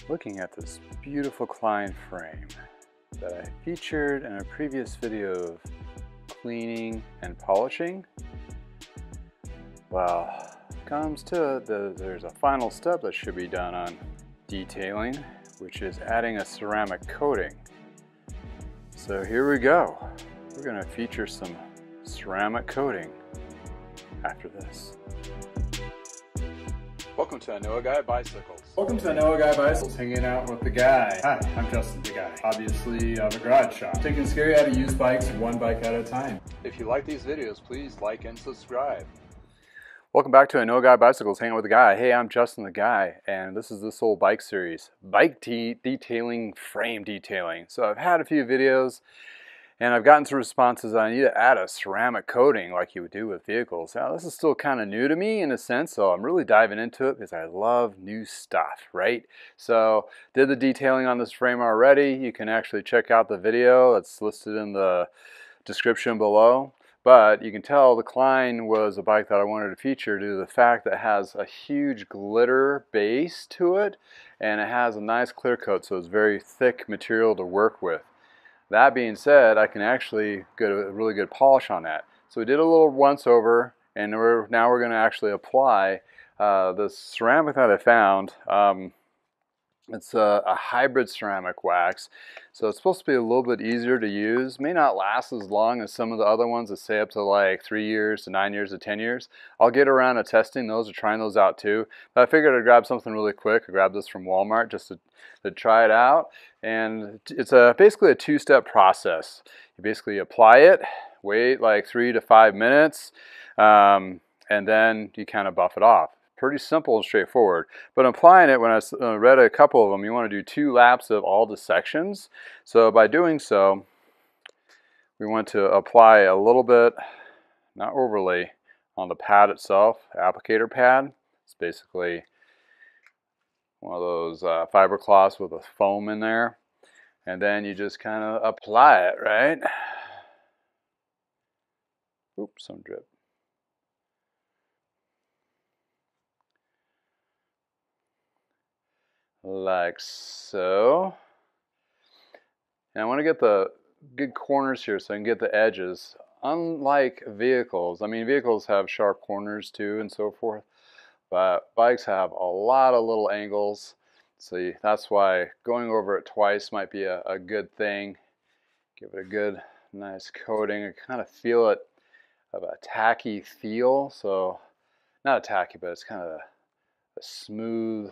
looking at this beautiful Klein frame that I featured in a previous video of cleaning and polishing. Well, comes to it, there's a final step that should be done on detailing, which is adding a ceramic coating. So here we go. We're going to feature some ceramic coating after this. Welcome to I Know a Guy Bicycles. Welcome to I Know a Guy Bicycles, hanging out with the guy. Hi, I'm Justin, the guy. Obviously, I have a garage shop. Taking scary how to use bikes one bike at a time. If you like these videos, please like and subscribe. Welcome back to I Know a Guy Bicycles, hanging out with the guy. Hey, I'm Justin, the guy, and this is this whole bike series. Bike detailing, frame detailing. So I've had a few videos, and I've gotten some responses on I need to add a ceramic coating like you would do with vehicles. Now, this is still kind of new to me in a sense, so I'm really diving into it because I love new stuff, right? So, did the detailing on this frame already. You can actually check out the video. It's listed in the description below. But you can tell the Klein was a bike that I wanted to feature due to the fact that it has a huge glitter base to it, and it has a nice clear coat, so it's very thick material to work with. That being said, I can actually get a really good polish on that. So we did a little once over, and now we're going to actually apply this ceramic that I found. It's a hybrid ceramic wax, so it's supposed to be a little bit easier to use. May not last as long as some of the other ones that say up to like 3 years to 9 years to 10 years. I'll get around to testing those or trying those out too. But I figured I'd grab something really quick. I grabbed this from Walmart just to try it out. And it's basically a two-step process. You basically apply it, wait like 3 to 5 minutes, and then you kind of buff it off. Pretty simple and straightforward. But applying it, when I read a couple of them, you want to do 2 laps of all the sections. So by doing so, we want to apply a little bit, not overly, on the pad itself, applicator pad. It's basically one of those fiber cloths with a foam in there. And then you just kind of apply it, right? Oops, some drip. Like so. And I want to get the good corners here so I can get the edges. Unlike vehicles, I mean vehicles have sharp corners too and so forth, but bikes have a lot of little angles. So that's why going over it twice might be a good thing. Give it a good nice coating. I kind of feel it of a tacky feel. So not a tacky, but it's kind of a smooth,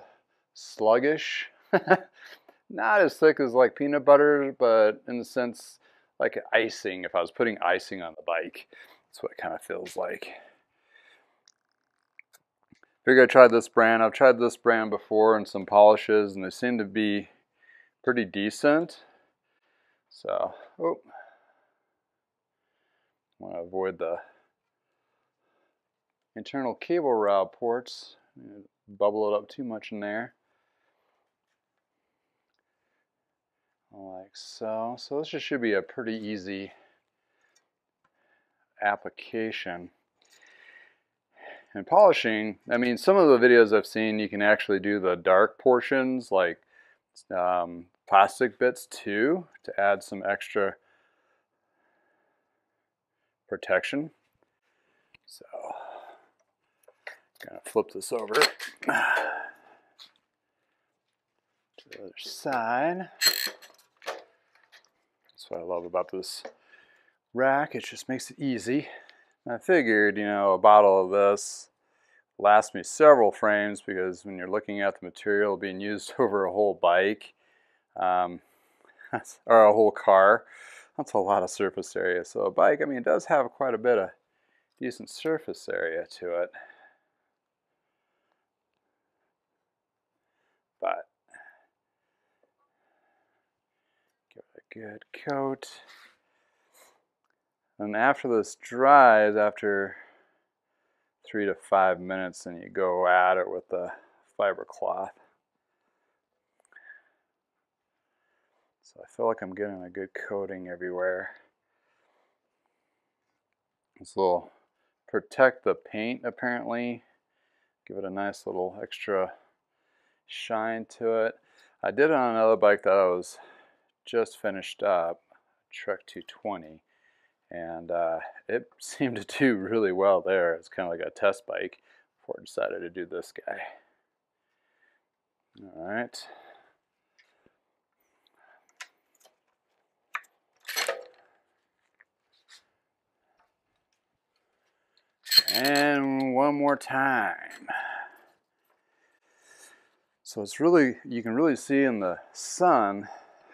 sluggish. Not as thick as like peanut butter, but in the sense like icing. If I was putting icing on the bike, that's what it kind of feels like. Figure I tried this brand. I've tried this brand before in some polishes, and they seem to be pretty decent. So, I want to avoid the internal cable rod ports. Bubble it up too much in there. Like so. So this should be a pretty easy application. And polishing, I mean, some of the videos I've seen, you can actually do the dark portions, like plastic bits too, to add some extra protection. So, I'm gonna flip this over to the other side. That's what I love about this rack. It just makes it easy. And I figured, you know, a bottle of this lasts me several frames because when you're looking at the material being used over a whole bike, or a whole car, that's a lot of surface area. So a bike, I mean, it does have quite a bit of decent surface area to it. But give it a good coat. And after this dries, after 3 to 5 minutes, then you go at it with the fiber cloth. So I feel like I'm getting a good coating everywhere. This will protect the paint apparently. Give it a nice little extra shine to it. I did it on another bike that I was just finished up, Trek 220, and it seemed to do really well there. It's kind of like a test bike before I decided to do this guy. All right. And one more time. So it's really, you can really see in the sun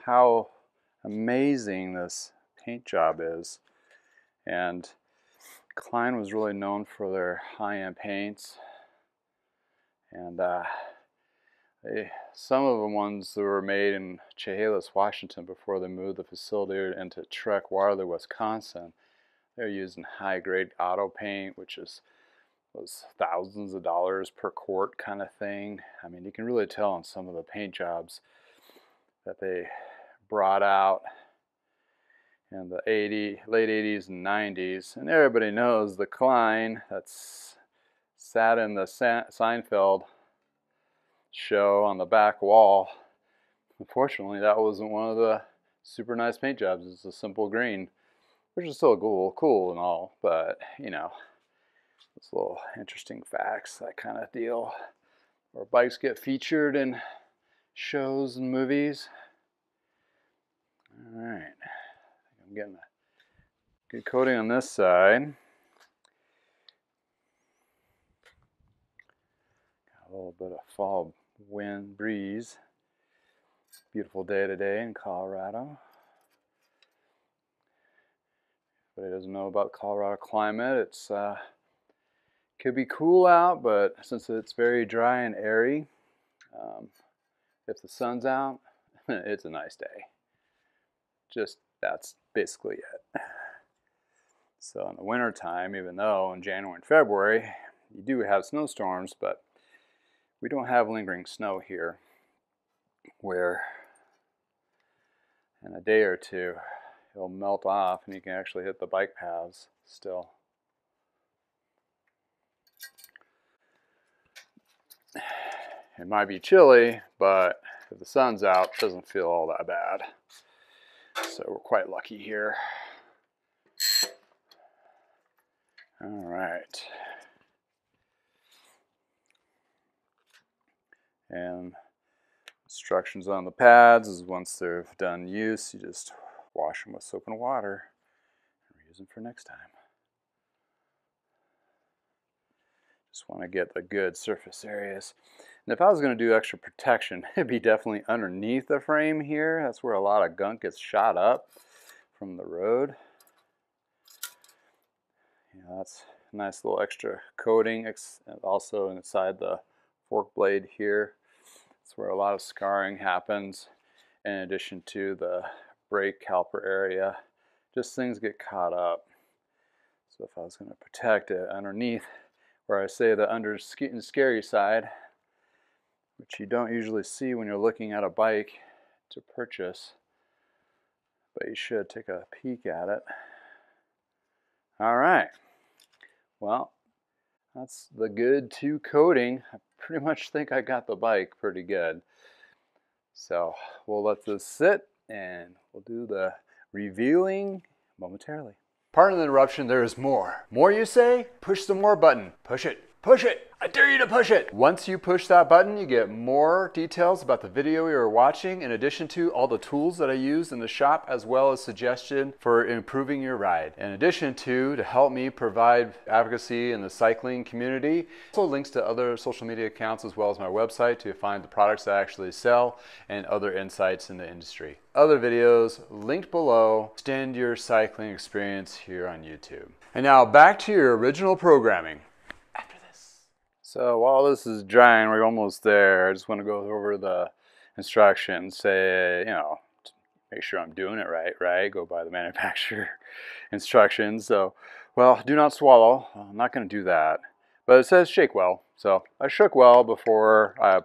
how amazing this paint job is. And Klein was really known for their high-end paints. And some of the ones that were made in Chehalis, Washington before they moved the facility into Trek, Waterloo, Wisconsin, they're using high-grade auto paint, which was thousands of dollars per quart kind of thing. I mean, you can really tell on some of the paint jobs that they brought out in the late 80s and 90s. And everybody knows the Klein that's sat in the Seinfeld show on the back wall. Unfortunately, that wasn't one of the super nice paint jobs. It's a simple green, which is still cool and all, but you know, it's little interesting facts, that kind of deal, where bikes get featured in shows and movies. All right, I'm getting a good coating on this side. Got a little bit of fall wind breeze. Beautiful day today in Colorado. If anybody doesn't know about Colorado climate, it's could be cool out, but since it's very dry and airy, if the sun's out, it's a nice day. Just that's basically it. So in the winter time, even though in January and February you do have snowstorms, but we don't have lingering snow here, where in a day or two it'll melt off and you can actually hit the bike paths still. It might be chilly, but if the sun's out, it doesn't feel all that bad. So we're quite lucky here. All right. And instructions on the pads is once they're done use, you just wash them with soap and water and reuse them for next time. Just want to get the good surface areas. And if I was going to do extra protection, it'd be definitely underneath the frame here. That's where a lot of gunk gets shot up from the road. Yeah, that's a nice little extra coating. And also inside the fork blade here, that's where a lot of scarring happens, in addition to the brake caliper area. Just things get caught up. So if I was going to protect it underneath, where I say the under and scary side, which you don't usually see when you're looking at a bike to purchase, but you should take a peek at it. All right, well, that's the good 2 coating. I pretty much think I got the bike pretty good. So we'll let this sit and we'll do the reviewing momentarily. Pardon the interruption, there is more. More you say? Push the more button. Push it. Push it. I dare you to push it. Once you push that button, you get more details about the video you are watching, in addition to all the tools that I use in the shop, as well as suggestion for improving your ride. In addition to help me provide advocacy in the cycling community, also links to other social media accounts as well as my website to find the products I actually sell and other insights in the industry. Other videos linked below. Extend your cycling experience here on YouTube. And now back to your original programming. So while this is drying, we're almost there. I just want to go over the instructions, say, you know, make sure I'm doing it right? Go by the manufacturer instructions. So, well, do not swallow. I'm not going to do that. But it says shake well. So I shook well before I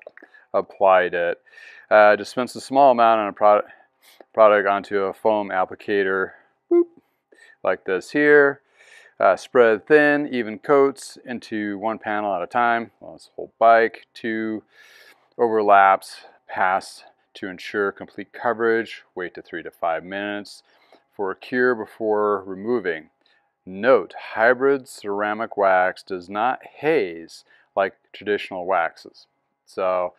applied it. Dispense a small amount on a product onto a foam applicator, boop, like this here. Spread thin, even coats into one panel at a time. Well, this whole bike, 2 overlaps, pass To ensure complete coverage, wait to 3 to 5 minutes for a cure before removing. Note, hybrid ceramic wax does not haze like traditional waxes. So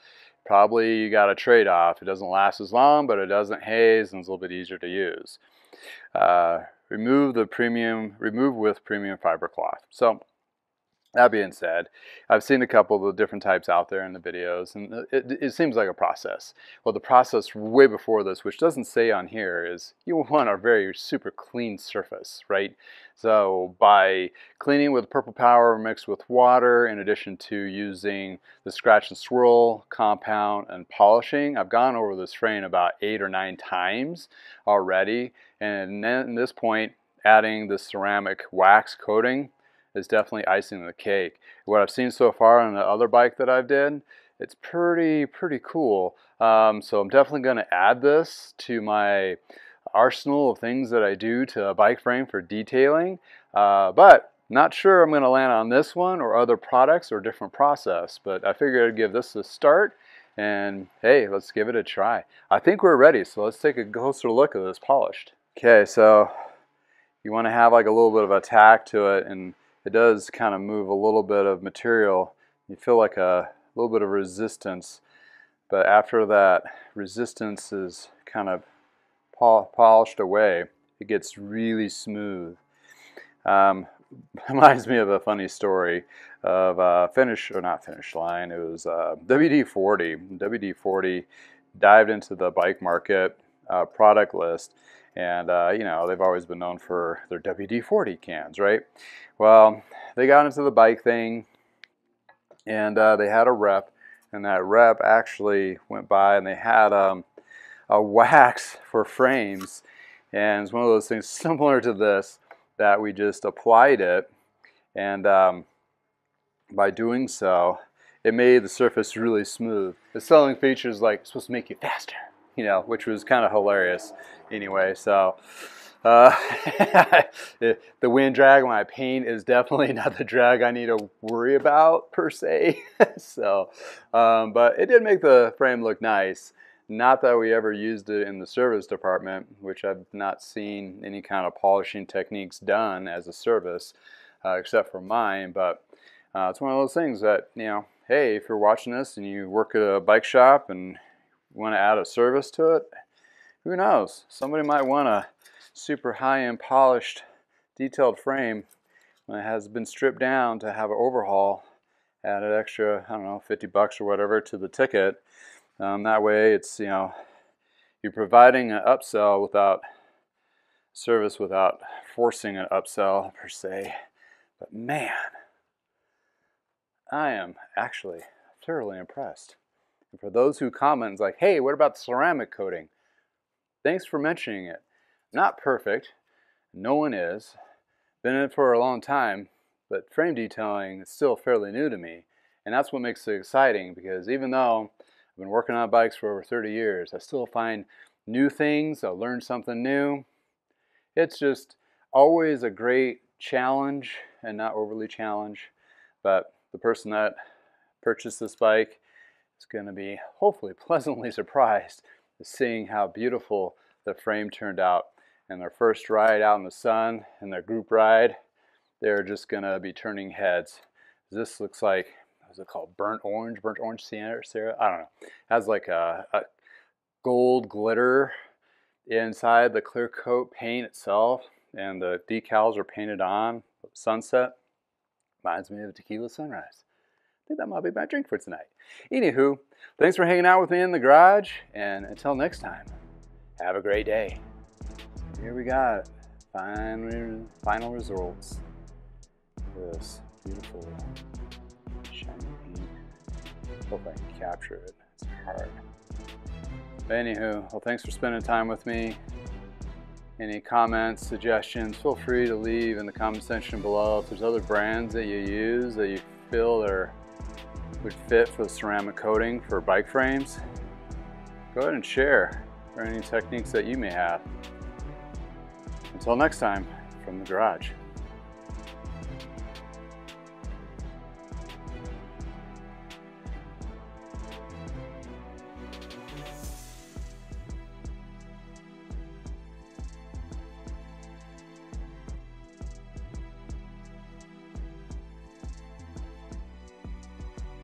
probably you got a trade-off. It doesn't last as long, but it doesn't haze and it's a little bit easier to use. Remove with premium fiber cloth. So that being said, I've seen a couple of the different types out there in the videos, and it seems like a process. Well, the process way before this, which doesn't say on here, is you want a very super clean surface, right? So by cleaning with purple power mixed with water, in addition to using the scratch and swirl compound and polishing, I've gone over this frame about 8 or 9 times already, and then at this point, adding the ceramic wax coating is definitely icing the cake. What I've seen so far on the other bike that I've did, it's pretty cool. So I'm definitely going to add this to my arsenal of things that I do to a bike frame for detailing. But not sure I'm going to land on this one or other products or different process. But I figured I'd give this a start. And hey, let's give it a try. I think we're ready. So let's take a closer look at this polished. Okay, so you want to have like a little bit of a tack to it, and it does kind of move a little bit of material. You feel like a little bit of resistance, but after that resistance is kind of polished away, it gets really smooth. Reminds me of a funny story of not finish line. It was WD-40. WD-40 dived into the bike market product list. And, you know, they've always been known for their WD-40 cans, right? Well, they got into the bike thing, and they had a rep, and that rep actually went by, and they had a wax for frames, and it's one of those things similar to this, that we just applied it, and by doing so, it made the surface really smooth. The selling feature is like, it's supposed to make you faster, you know, which was kind of hilarious. Anyway, so the wind drag on my paint is definitely not the drag I need to worry about per se. So, but it did make the frame look nice. Not that we ever used it in the service department, which I've not seen any kind of polishing techniques done as a service, except for mine. But it's one of those things that, you know, hey, if you're watching this and you work at a bike shop and you want to add a service to it, who knows? Somebody might want a super high-end polished detailed frame when it has been stripped down to have an overhaul, add an extra, I don't know, 50 bucks or whatever to the ticket. That way it's, you know, you're providing an upsell without service, without forcing an upsell per se. But man, I am actually thoroughly impressed. And for those who comment like, hey, what about the ceramic coating? Thanks for mentioning it. Not perfect. No one is. Been in it for a long time, but frame detailing is still fairly new to me. And that's what makes it exciting, because even though I've been working on bikes for over 30 years, I still find new things. I learn something new. It's just always a great challenge, and not overly challenge. But the person that purchased this bike is going to be hopefully pleasantly surprised seeing how beautiful the frame turned out. And their first ride out in the sun and their group ride, they're just going to be turning heads. This looks like, what's it called, burnt orange sienna, I don't know. It has like a gold glitter inside the clear coat paint itself, and the decals are painted on. Sunset reminds me of tequila sunrise. I think that might be my drink for tonight. Anywho, thanks for hanging out with me in the garage, and until next time, have a great day. Here we got it. Final results. This beautiful shiny paint. Hope I can capture it. It's hard. But anywho, well, thanks for spending time with me. Any comments, suggestions, feel free to leave in the comment section below. If there's other brands that you use that you feel would fit for the ceramic coating for bike frames, go ahead and share, or any techniques that you may have. Until next time, from the garage.